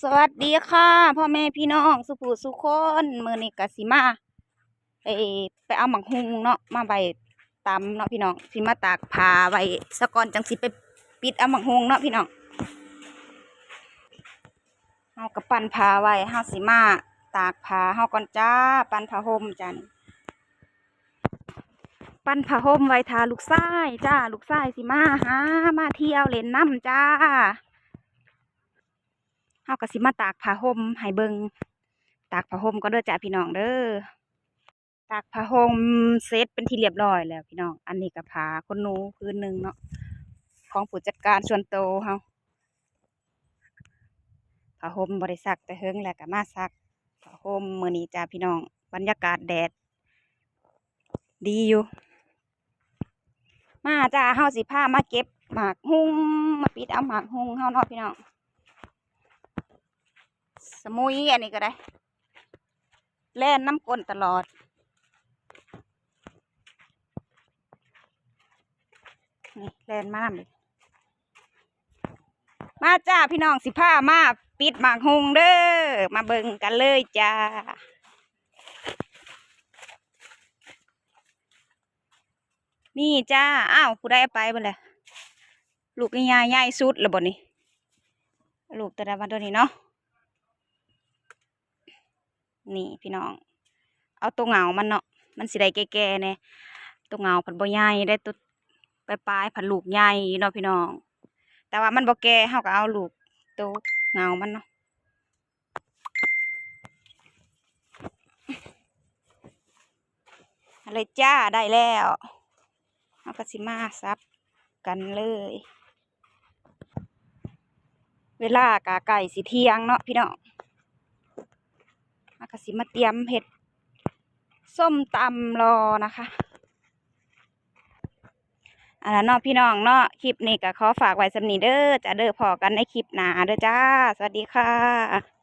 สวัสดีค่ะพ่อแม่พี่น้องสุภูสุคนมื้อนี้กสิมาไปไปเอาหมักฮุงเนาะมาใบตำเนาะพี่น้องสิมาตากผ้าไว้สะก่อนจังสิไปปิดเอาหมักฮุงเนาะพี่น้องเฮาก็ปั่นผ้าไว้เฮาสิมาตากผ้าเฮาก่อนจ้าปั่นผ้าห่มจ้ะนี่ปั่นผ้าห่มไว้ทาลูกชายจ้าลูกชายสิมาหามาเที่ยวเล่นน้ำจ้าเฮาก็สิมาตากผ้าห่มให้เบิ่งตากผ้าห่มก็เด้อจ้าพี่น้องเด้อ ตากผ้าห่มเสร็จเป็นที่เรียบร้อยแล้วพี่น้อง อันนี้ก็ผ้าขนหนูพื้นหนึ่งเนาะของผู้จัดการส่วนโตวเฮาผ้าห่มบริษัทแต่เฮิงแล้วก็มาซักผ้าห่มมื้อนี้จ้าพี่น้องบรรยากาศแดดดีอยู่มาจ้าเฮาสิพามาเก็บหมากฮุงมาปิดเอาหมากฮุงเฮาเนาะพี่น้องสมุยอันนี้ก็ได้แล่นน้ำก้นตลอดนี่แล่นมาน้ำเลยมาจ้าพี่น้องสิพามาปิดหมากฮุงเด้อมาเบิ่งกันเลยจ้านี่จ้าอ้าวผู้ใดเอาไปบ่เลยลูกใหญ่ๆสุดแล้วบ่นี่ลูกแต่ละวันตัวนี้เนาะนี่พี่น้องเอาตัวเหงามันเนาะมันสิได้แก่ๆเนี่ยตัวเหงาผัดบ่ใหญ่ได้ตัวปลายๆผัดลูกใหญ่เนาะพี่น้องแต่ว่ามันบ่แก่เฮาก็เอาลูกตัวเหงามันเนาะอะไรจ้าได้แล้วเอากระสิมาซับกันเลยเวลากะไก่สิเที่ยงเนาะพี่น้องเอากระสิมาเตรียมเห็ดส้มตำรอนะคะอันนั้นเนาะพี่น้องเนาะคลิปนี้ก็ขอฝากไว้สำนีเด้อจ้าเด้อพอกันในคลิปหน้าเด้อจ้าสวัสดีค่ะ